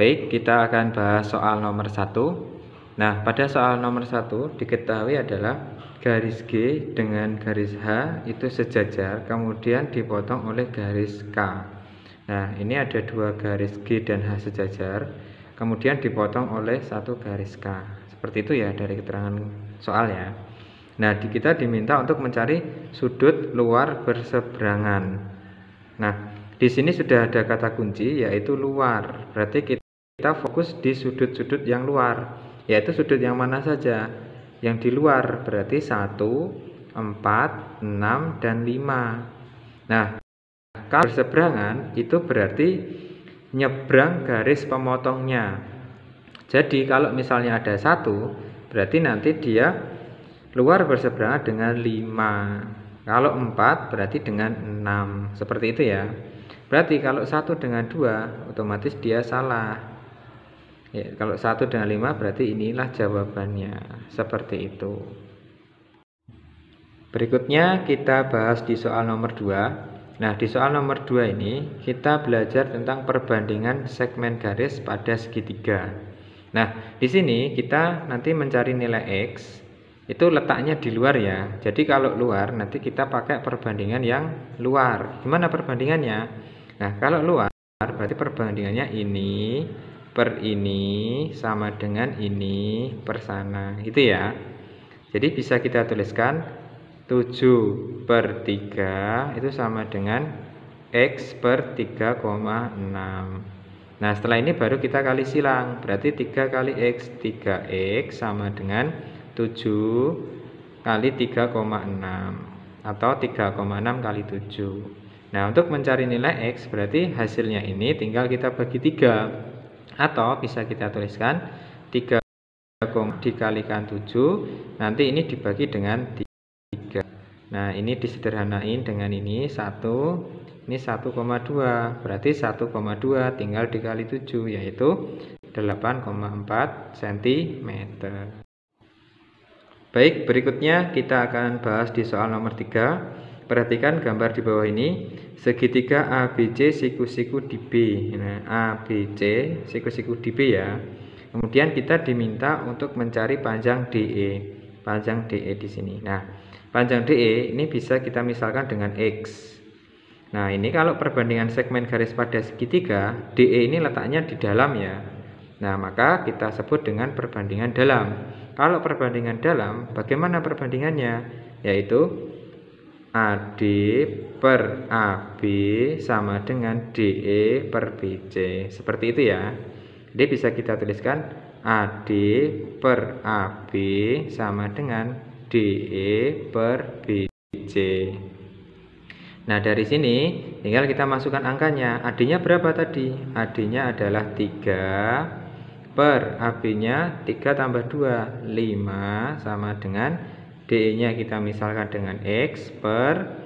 Baik, kita akan bahas soal nomor 1. Nah, pada soal nomor 1 diketahui adalah garis G dengan garis H itu sejajar, kemudian dipotong oleh garis K. Nah, ini ada dua garis G dan H sejajar, kemudian dipotong oleh satu garis K. Seperti itu ya dari keterangan soal ya. Nah, kita diminta untuk mencari sudut luar berseberangan. Nah, di sini sudah ada kata kunci yaitu luar. Berarti kita fokus di sudut-sudut yang luar, yaitu sudut yang mana saja? Yang di luar berarti 1, 4, 6, dan 5. Nah, kalau berseberangan itu berarti nyebrang garis pemotongnya. Jadi kalau misalnya ada 1, berarti nanti dia luar berseberangan dengan 5. Kalau 4 berarti dengan 6. Seperti itu ya. Berarti kalau 1 dengan 2 otomatis dia salah. Ya, kalau 1 dengan 5 berarti inilah jawabannya. Seperti itu. Berikutnya kita bahas di soal nomor 2. Nah, di soal nomor 2 ini kita belajar tentang perbandingan segmen garis pada segitiga. Nah, di sini kita nanti mencari nilai X. Itu letaknya di luar ya. Jadi kalau luar nanti kita pakai perbandingan yang luar. Gimana perbandingannya? Nah, kalau luar berarti perbandingannya ini per ini sama dengan ini per sana, gitu ya. Jadi bisa kita tuliskan 7 per 3 itu sama dengan X per 3,6. Nah, setelah ini baru kita kali silang. Berarti 3 kali X, 3X sama dengan 7 kali 3,6 atau 3,6 kali 7. Nah, untuk mencari nilai X berarti hasilnya ini tinggal kita bagi 3. Atau bisa kita tuliskan 3 dikalikan 7, nanti ini dibagi dengan 3. Nah, ini disederhanain dengan ini 1, ini 1,2. Berarti 1,2 tinggal dikali 7 yaitu 8,4 cm. Baik, berikutnya kita akan bahas di soal nomor 3. Perhatikan gambar di bawah ini. Segitiga ABC siku-siku di B. Nah, ABC siku-siku di B ya. Kemudian kita diminta untuk mencari panjang DE. Panjang DE di sini. Nah, panjang DE ini bisa kita misalkan dengan X. Nah, ini kalau perbandingan segmen garis pada segitiga, DE ini letaknya di dalam ya. Nah, maka kita sebut dengan perbandingan dalam. Kalau perbandingan dalam, bagaimana perbandingannya? Yaitu AD per AB sama dengan DE per BC. Seperti itu ya. Jadi bisa kita tuliskan AD per AB sama dengan DE per BC. Nah, dari sini tinggal kita masukkan angkanya. AD-nya berapa tadi? AD-nya adalah 3 per AB-nya 3 tambah 2, 5 sama dengan DE-nya kita misalkan dengan X per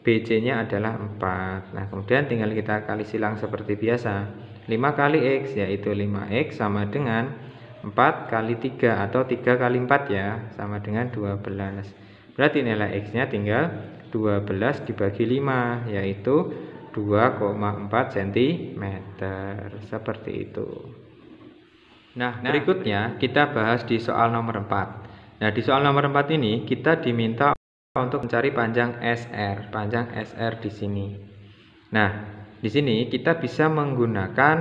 BC-nya adalah 4. Nah, kemudian tinggal kita kali silang seperti biasa. 5 kali X yaitu 5X sama dengan 4 kali 3 atau 3 kali 4 ya, sama dengan 12. Berarti nilai X-nya tinggal 12 dibagi 5 yaitu 2,4 cm. Seperti itu. Nah, berikutnya kita bahas di soal nomor 4. Nah, di soal nomor 4 ini kita diminta untuk mencari panjang SR, panjang SR di sini. Nah, di sini kita bisa menggunakan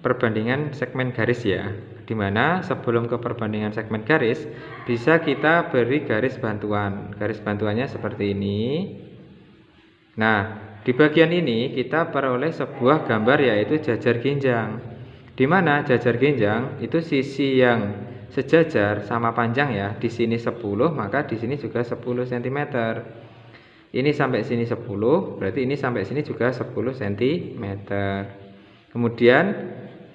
perbandingan segmen garis ya. Dimana sebelum ke perbandingan segmen garis bisa kita beri garis bantuan. Garis bantuannya seperti ini. Nah, di bagian ini kita peroleh sebuah gambar yaitu jajar genjang. Di mana jajar genjang itu sisi yang sejajar sama panjang ya. Di sini 10, maka di sini juga 10 cm. Ini sampai sini 10, berarti ini sampai sini juga 10 cm. Kemudian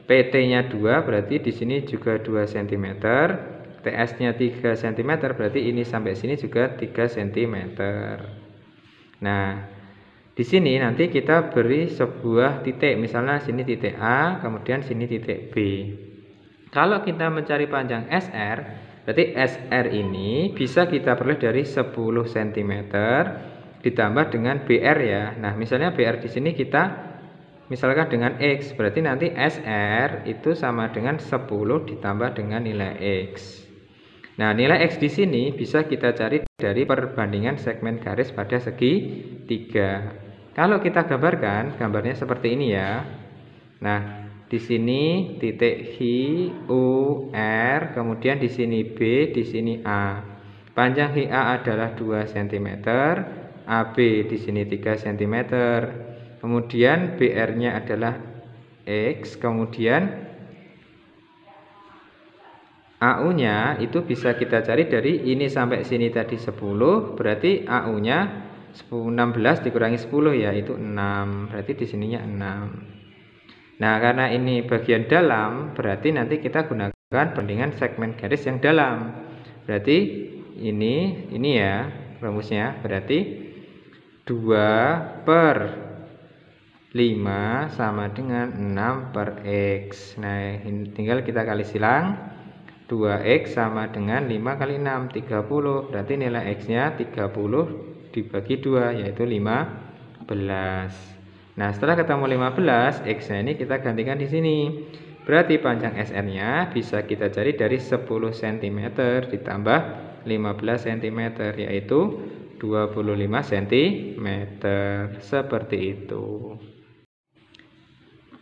PT-nya 2, berarti di sini juga 2 cm. TS-nya 3 cm, berarti ini sampai sini juga 3 cm. Nah, di sini nanti kita beri sebuah titik, misalnya sini titik A, kemudian sini titik B. Kalau kita mencari panjang SR, berarti SR ini bisa kita peroleh dari 10 cm ditambah dengan BR ya. Nah, misalnya BR di sini kita misalkan dengan X, berarti nanti SR itu sama dengan 10 ditambah dengan nilai X. Nah, nilai X di sini bisa kita cari dari perbandingan segmen garis pada segitiga. Kalau kita gambarkan, gambarnya seperti ini ya. Nah, di sini titik H, U, R, kemudian di sini B, di sini A. Panjang HA adalah 2 cm, AB di sini 3 cm. Kemudian BR-nya adalah X, kemudian AU-nya itu bisa kita cari dari ini sampai sini tadi 10, berarti AU-nya 16 dikurangi 10 ya, itu 6. Berarti di sininya 6. Nah, karena ini bagian dalam, berarti nanti kita gunakan bandingan segmen garis yang dalam. Berarti ini ya rumusnya, berarti 2/5 sama dengan 6/X. Nah, ini tinggal kita kali silang. 2X sama dengan 5 kali 6, 30. Berarti nilai X-nya 30 dibagi 2, yaitu 15. Nah, setelah ketemu 15, X-nya ini kita gantikan di sini. Berarti panjang SR-nya bisa kita cari dari 10 cm ditambah 15 cm, yaitu 25 cm. Seperti itu.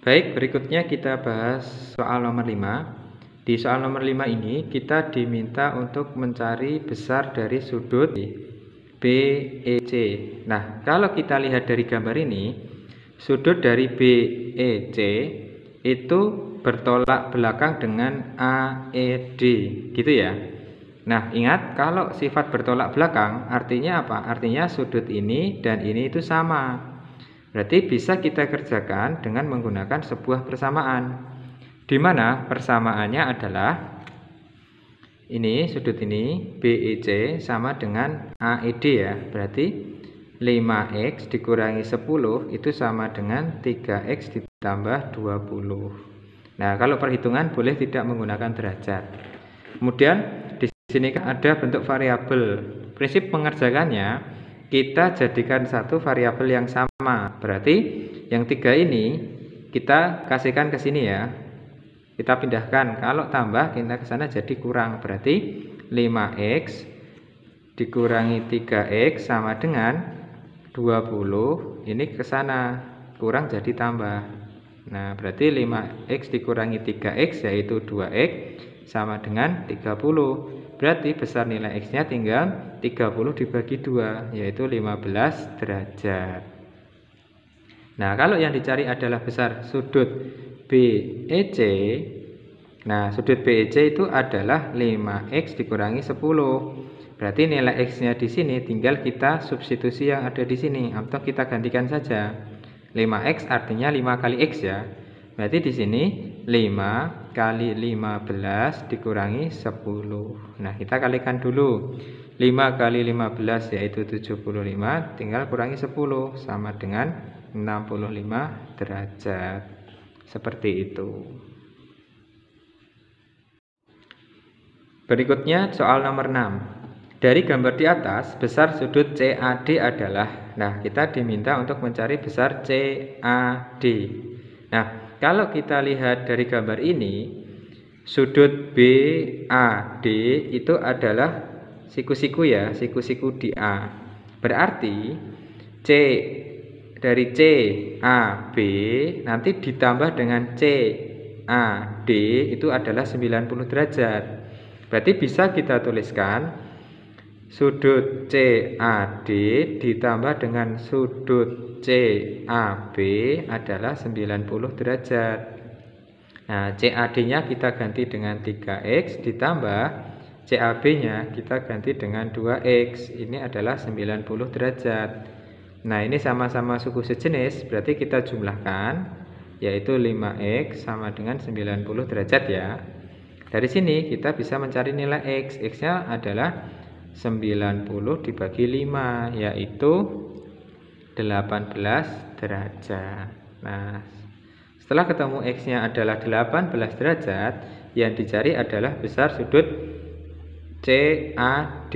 Baik, berikutnya kita bahas soal nomor 5. Di soal nomor 5 ini kita diminta untuk mencari besar dari sudut BEC. Nah, kalau kita lihat dari gambar ini, sudut dari BEC itu bertolak belakang dengan AED, gitu ya. Nah, ingat kalau sifat bertolak belakang artinya apa? Artinya sudut ini dan ini itu sama. Berarti bisa kita kerjakan dengan menggunakan sebuah persamaan, di mana persamaannya adalah ini, sudut ini BEC sama dengan AED ya. Berarti 5X dikurangi 10 itu sama dengan 3X ditambah 20. Nah, kalau perhitungan boleh tidak menggunakan derajat. Kemudian di sini kan ada bentuk variabel. Prinsip mengerjakannya, kita jadikan satu variabel yang sama. Berarti yang 3 ini kita kasihkan ke sini ya. Kita pindahkan, kalau tambah kita ke sana jadi kurang. Berarti 5X dikurangi 3X sama dengan 20. Ini ke sana kurang jadi tambah. Nah, berarti 5X dikurangi 3X yaitu 2X sama dengan 30. Berarti besar nilai X-nya tinggal 30 dibagi 2, yaitu 15 derajat. Nah, kalau yang dicari adalah besar sudut BEC. Nah, sudut BEC itu adalah 5X dikurangi 10. Berarti nilai X-nya di sini tinggal kita substitusi yang ada di sini atau kita gantikan saja. 5X artinya 5 kali X ya. Berarti di sini 5 kali 15 dikurangi 10. Nah, kita kalikan dulu. 5 kali 15 yaitu 75, tinggal kurangi 10 sama dengan 65 derajat. Seperti itu. Berikutnya soal nomor 6. Dari gambar di atas, besar sudut CAD adalah, nah kita diminta untuk mencari besar CAD. Nah, kalau kita lihat dari gambar ini, sudut BAD itu adalah siku-siku ya, siku-siku di A. Berarti dari CAB nanti ditambah dengan CAD itu adalah 90 derajat. Berarti bisa kita tuliskan sudut CAD ditambah dengan sudut CAB adalah 90 derajat. Nah, CAD-nya kita ganti dengan 3X ditambah CAB-nya kita ganti dengan 2X. Ini adalah 90 derajat. Nah, ini sama-sama suku sejenis, berarti kita jumlahkan, yaitu 5X sama dengan 90 derajat ya. Dari sini kita bisa mencari nilai X. X-nya adalah 90 dibagi 5, yaitu 18 derajat. Nah, setelah ketemu X-nya adalah 18 derajat, yang dicari adalah besar sudut CAD.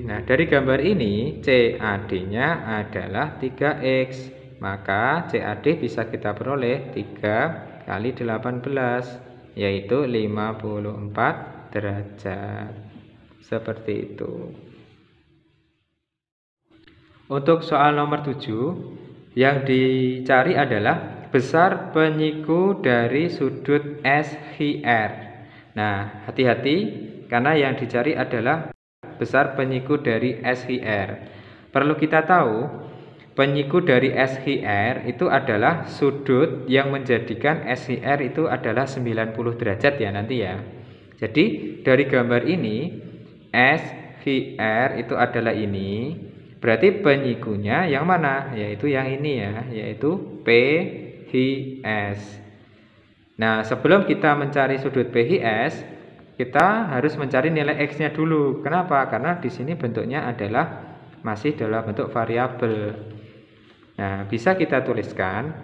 Nah, dari gambar ini CAD-nya adalah 3X, maka CAD bisa kita peroleh 3 kali 18, yaitu 54 derajat. Seperti itu. Untuk soal nomor 7, yang dicari adalah besar penyiku dari sudut SHR. Nah, hati-hati karena yang dicari adalah besar penyiku dari SHR. Perlu kita tahu, penyiku dari SHR itu adalah sudut yang menjadikan SHR itu adalah 90 derajat ya nanti ya. Jadi dari gambar ini SHR itu adalah ini, berarti penyikunya yang mana? Yaitu yang ini ya, yaitu PHS. Nah, sebelum kita mencari sudut PHS, kita harus mencari nilai X-nya dulu. Kenapa? Karena di sini bentuknya adalah masih dalam bentuk variabel. Nah, bisa kita tuliskan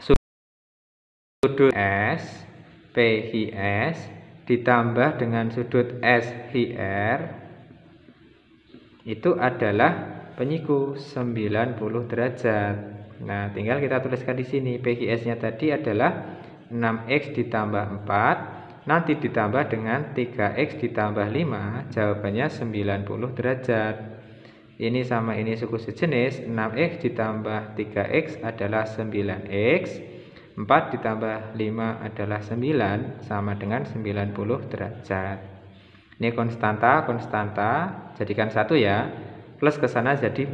sudut S PHS ditambah dengan sudut SHR itu adalah penyiku 90 derajat. Nah, tinggal kita tuliskan di sini PHS-nya tadi adalah 6X ditambah 4, nanti ditambah dengan 3X ditambah 5, jawabannya 90 derajat. Ini sama ini suku sejenis, 6X ditambah 3X adalah 9X, 4 ditambah 5 adalah 9, sama dengan 90 derajat. Ini konstanta, jadikan 1 ya, plus ke sana jadi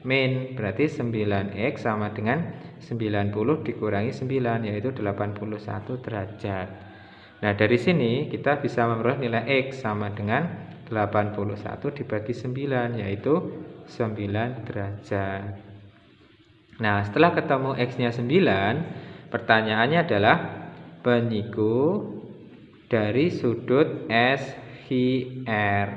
min, berarti 9X sama dengan 90 dikurangi 9, yaitu 81 derajat. Nah, dari sini kita bisa memperoleh nilai X sama dengan 81 dibagi 9, yaitu 9 derajat. Nah, setelah ketemu X-nya 9, pertanyaannya adalah penyiku dari sudut SHR.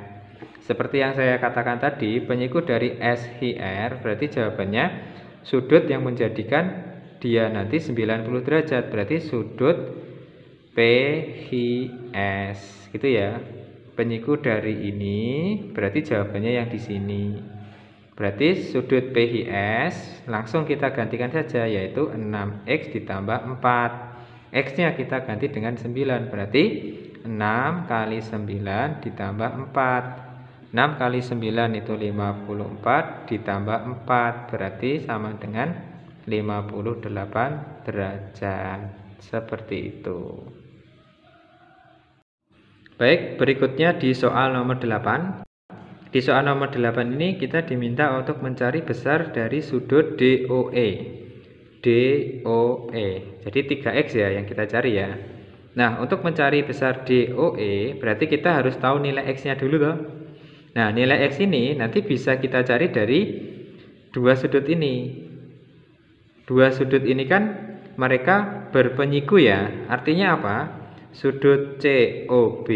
Seperti yang saya katakan tadi, penyiku dari SHR berarti jawabannya sudut yang menjadikan dia nanti 90 derajat, berarti sudut PHS, gitu ya. Penyiku dari ini berarti jawabannya yang di sini. Berarti sudut PHS langsung kita gantikan saja, yaitu 6X ditambah 4. X-nya kita ganti dengan 9, berarti 6 kali 9 ditambah 4. 6 kali 9 itu 54 ditambah 4, berarti sama dengan 58 derajat. Seperti itu. Baik, berikutnya di soal nomor 8. Di soal nomor 8 ini kita diminta untuk mencari besar dari sudut DOE. DOE. Jadi 3X ya yang kita cari ya. Nah, untuk mencari besar DOE berarti kita harus tahu nilai X-nya dulu toh. Nah, nilai X ini nanti bisa kita cari dari dua sudut ini. Dua sudut ini kan mereka berpenyiku ya. Artinya apa? Sudut COB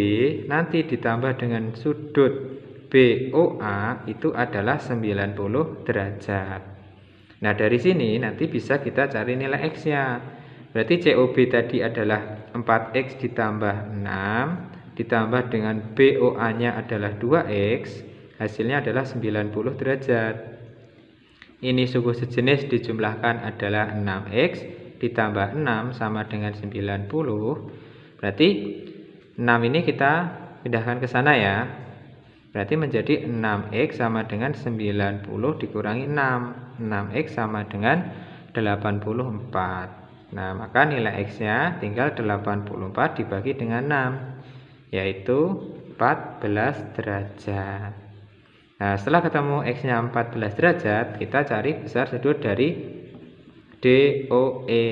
nanti ditambah dengan sudut BOA itu adalah 90 derajat. Nah, dari sini nanti bisa kita cari nilai X-nya. Berarti COB tadi adalah 4X ditambah 6 ditambah dengan BOA-nya adalah 2X, hasilnya adalah 90 derajat. Ini suku sejenis dijumlahkan adalah 6X ditambah 6 sama dengan 90. Berarti 6 ini kita pindahkan ke sana ya. Berarti menjadi 6X sama dengan 90 dikurangi 6. 6X sama dengan 84. Nah, maka nilai X-nya tinggal 84 dibagi dengan 6, yaitu 14 derajat. Nah, setelah ketemu X-nya 14 derajat, kita cari besar sudut dari DOE.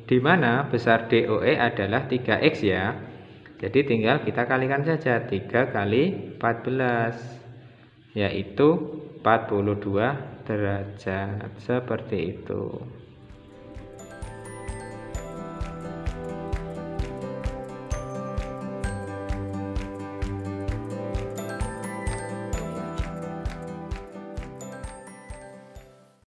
Di mana besar DOE adalah 3X ya. Jadi tinggal kita kalikan saja 3 kali 14, yaitu 42 derajat. Seperti itu.